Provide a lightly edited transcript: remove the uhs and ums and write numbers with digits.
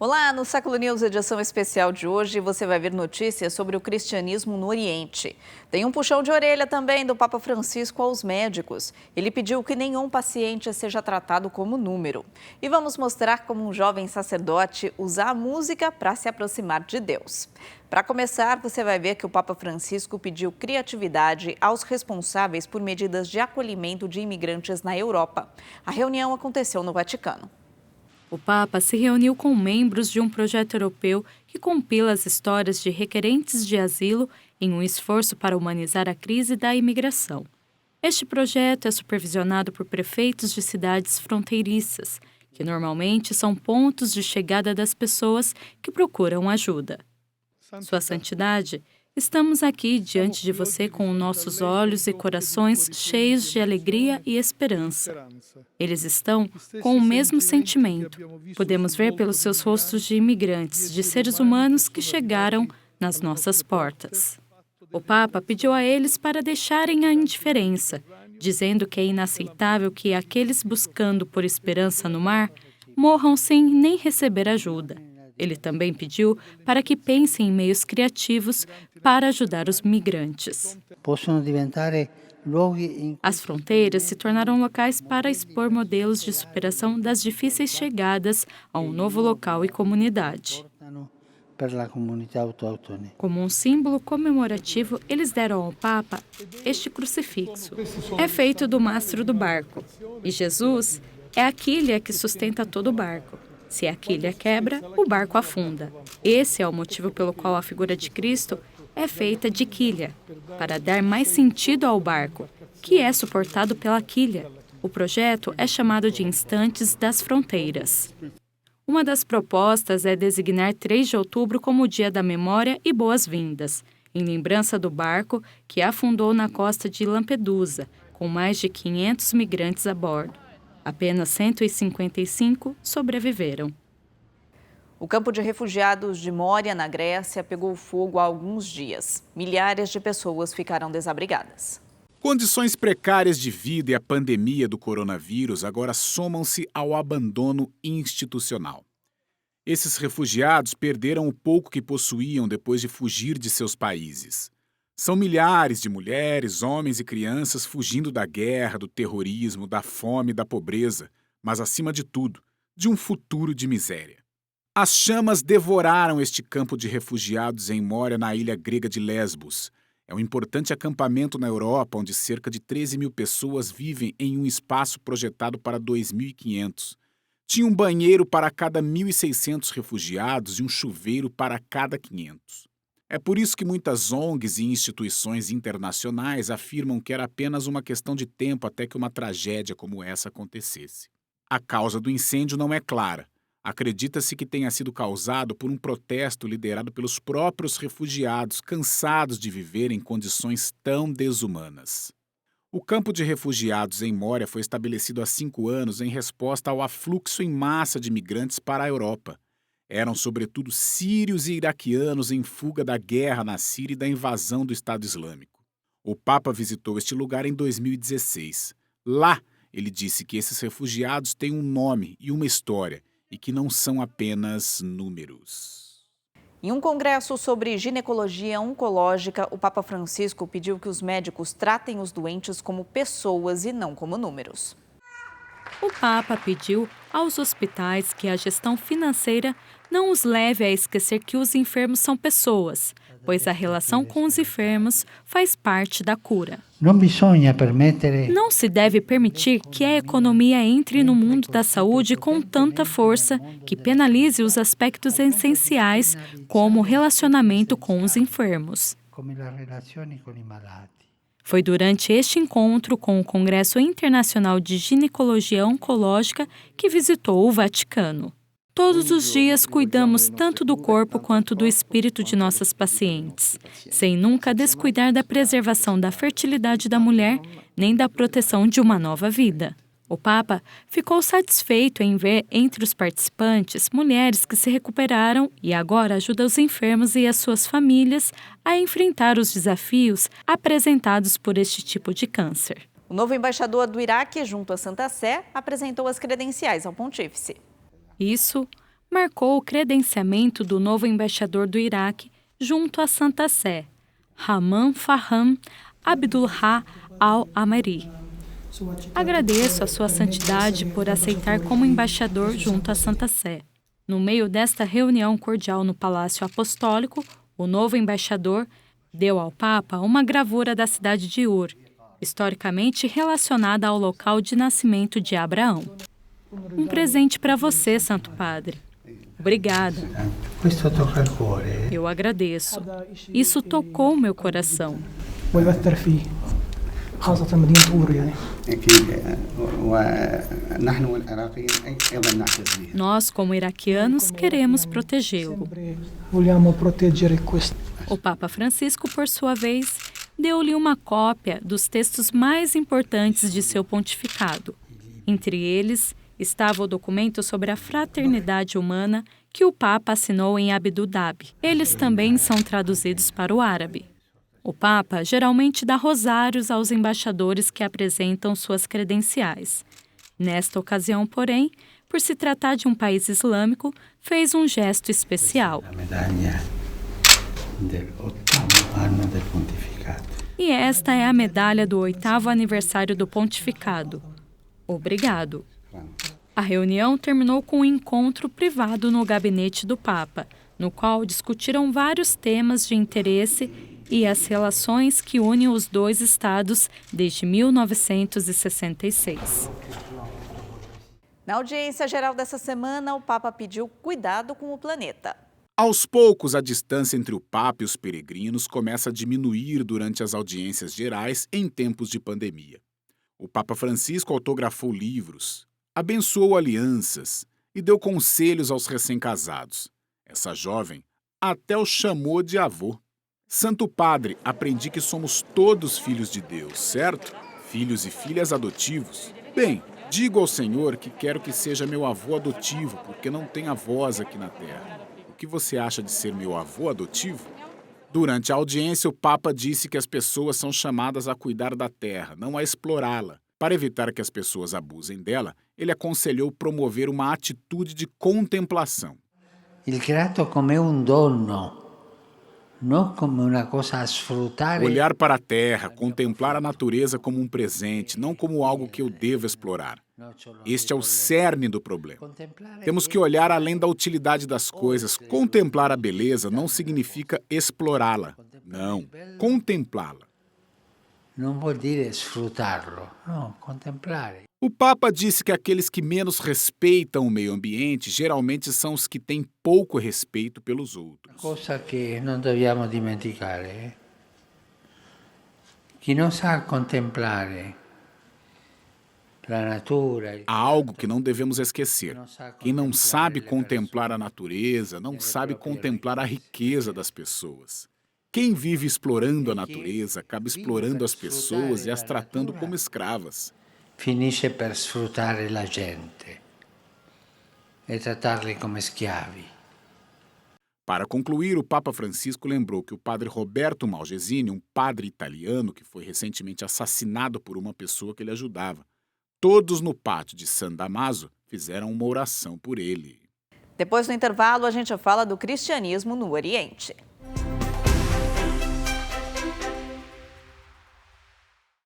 Olá, no Século News, edição especial de hoje, você vai ver notícias sobre o cristianismo no Oriente. Tem um puxão de orelha também do Papa Francisco aos médicos. Ele pediu que nenhum paciente seja tratado como número. E vamos mostrar como um jovem sacerdote usa a música para se aproximar de Deus. Para começar, você vai ver que o Papa Francisco pediu criatividade aos responsáveis por medidas de acolhimento de imigrantes na Europa. A reunião aconteceu no Vaticano. O Papa se reuniu com membros de um projeto europeu que compila as histórias de requerentes de asilo em um esforço para humanizar a crise da imigração. Este projeto é supervisionado por prefeitos de cidades fronteiriças, que normalmente são pontos de chegada das pessoas que procuram ajuda. Sua Santidade, estamos aqui diante de você com nossos olhos e corações cheios de alegria e esperança. Eles estão com o mesmo sentimento. Podemos ver pelos seus rostos de imigrantes, de seres humanos que chegaram nas nossas portas. O Papa pediu a eles para deixarem a indiferença, dizendo que é inaceitável que aqueles buscando por esperança no mar morram sem nem receber ajuda. Ele também pediu para que pensem em meios criativos para ajudar os migrantes. As fronteiras se tornaram locais para expor modelos de superação das difíceis chegadas a um novo local e comunidade. Como um símbolo comemorativo, eles deram ao Papa este crucifixo. É feito do mastro do barco, e Jesus é a quilha que sustenta todo o barco. Se a quilha quebra, o barco afunda. Esse é o motivo pelo qual a figura de Cristo é feita de quilha, para dar mais sentido ao barco, que é suportado pela quilha. O projeto é chamado de Instantes das Fronteiras. Uma das propostas é designar 3 de outubro como o Dia da Memória e Boas-Vindas, em lembrança do barco que afundou na costa de Lampedusa, com mais de 500 migrantes a bordo. Apenas 155 sobreviveram. O campo de refugiados de Moria, na Grécia, pegou fogo há alguns dias. Milhares de pessoas ficaram desabrigadas. Condições precárias de vida e a pandemia do coronavírus agora somam-se ao abandono institucional. Esses refugiados perderam o pouco que possuíam depois de fugir de seus países. São milhares de mulheres, homens e crianças fugindo da guerra, do terrorismo, da fome e da pobreza, mas, acima de tudo, de um futuro de miséria. As chamas devoraram este campo de refugiados em Moria, na ilha grega de Lesbos. É um importante acampamento na Europa, onde cerca de 13 mil pessoas vivem em um espaço projetado para 2.500. Tinha um banheiro para cada 1.600 refugiados e um chuveiro para cada 500. É por isso que muitas ONGs e instituições internacionais afirmam que era apenas uma questão de tempo até que uma tragédia como essa acontecesse. A causa do incêndio não é clara. Acredita-se que tenha sido causado por um protesto liderado pelos próprios refugiados, cansados de viver em condições tão desumanas. O campo de refugiados em Moria foi estabelecido há 5 anos em resposta ao afluxo em massa de imigrantes para a Europa. Eram, sobretudo, sírios e iraquianos em fuga da guerra na Síria e da invasão do Estado Islâmico. O Papa visitou este lugar em 2016. Lá, ele disse que esses refugiados têm um nome e uma história e que não são apenas números. Em um congresso sobre ginecologia oncológica, o Papa Francisco pediu que os médicos tratem os doentes como pessoas e não como números. O Papa pediu aos hospitais que a gestão financeira não os leve a esquecer que os enfermos são pessoas, pois a relação com os enfermos faz parte da cura. Não se deve permitir que a economia entre no mundo da saúde com tanta força que penalize os aspectos essenciais, como o relacionamento com os enfermos. Foi durante este encontro com o Congresso Internacional de Ginecologia Oncológica que visitou o Vaticano. Todos os dias cuidamos tanto do corpo quanto do espírito de nossas pacientes, sem nunca descuidar da preservação da fertilidade da mulher nem da proteção de uma nova vida. O Papa ficou satisfeito em ver entre os participantes mulheres que se recuperaram e agora ajudam os enfermos e as suas famílias a enfrentar os desafios apresentados por este tipo de câncer. O novo embaixador do Iraque, junto à Santa Sé, apresentou as credenciais ao pontífice. Isso marcou o credenciamento do novo embaixador do Iraque junto à Santa Sé, Rahman Faham Abdullah Al-Amari. Agradeço a Sua Santidade por aceitar como embaixador junto à Santa Sé. No meio desta reunião cordial no Palácio Apostólico, o novo embaixador deu ao Papa uma gravura da cidade de Ur, historicamente relacionada ao local de nascimento de Abraão. Um presente para você, Santo Padre. Obrigada. Eu agradeço. Isso tocou meu coração. Nós, como iraquianos, queremos protegê-lo. O Papa Francisco, por sua vez, deu-lhe uma cópia dos textos mais importantes de seu pontificado. Entre eles, estava o documento sobre a fraternidade humana que o Papa assinou em Abu Dhabi. Eles também são traduzidos para o árabe. O Papa geralmente dá rosários aos embaixadores que apresentam suas credenciais. Nesta ocasião, porém, por se tratar de um país islâmico, fez um gesto especial. E esta é a medalha do 8º aniversário do pontificado. Obrigado. A reunião terminou com um encontro privado no gabinete do Papa, no qual discutiram vários temas de interesse e as relações que unem os dois estados desde 1966. Na audiência geral dessa semana, o Papa pediu cuidado com o planeta. Aos poucos, a distância entre o Papa e os peregrinos começa a diminuir durante as audiências gerais em tempos de pandemia. O Papa Francisco autografou livros, abençoou alianças e deu conselhos aos recém-casados. Essa jovem até o chamou de avô. Santo Padre, aprendi que somos todos filhos de Deus, certo? Filhos e filhas adotivos. Bem, digo ao Senhor que quero que seja meu avô adotivo, porque não tem avós aqui na terra. O que você acha de ser meu avô adotivo? Durante a audiência, o Papa disse que as pessoas são chamadas a cuidar da terra, não a explorá-la. Para evitar que as pessoas abusem dela, ele aconselhou promover uma atitude de contemplação. Il creato come un dono. Não como uma coisa a desfrutar. Olhar para a terra, contemplar a natureza como um presente, não como algo que eu devo explorar. Este é o cerne do problema. Temos que olhar além da utilidade das coisas. Contemplar a beleza não significa explorá-la. Não, contemplá-la. Não vuol dire sfruttarlo, não, contemplare. O Papa disse que aqueles que menos respeitam o meio ambiente geralmente são os que têm pouco respeito pelos outros. Cosa che non dobbiamo dimenticare. Chi non sa contemplare la natura. Há algo que não devemos esquecer. Quem não sabe contemplar a natureza, não sabe contemplar a riqueza das pessoas. Quem vive explorando a natureza acaba explorando as pessoas e as tratando como escravas. Finisce per sfruttare la gente e trattarli come schiavi. Para concluir, o Papa Francisco lembrou que o padre Roberto Malgezini, um padre italiano que foi recentemente assassinado por uma pessoa que ele ajudava, todos no pátio de San Damaso fizeram uma oração por ele. Depois do intervalo, a gente fala do cristianismo no Oriente.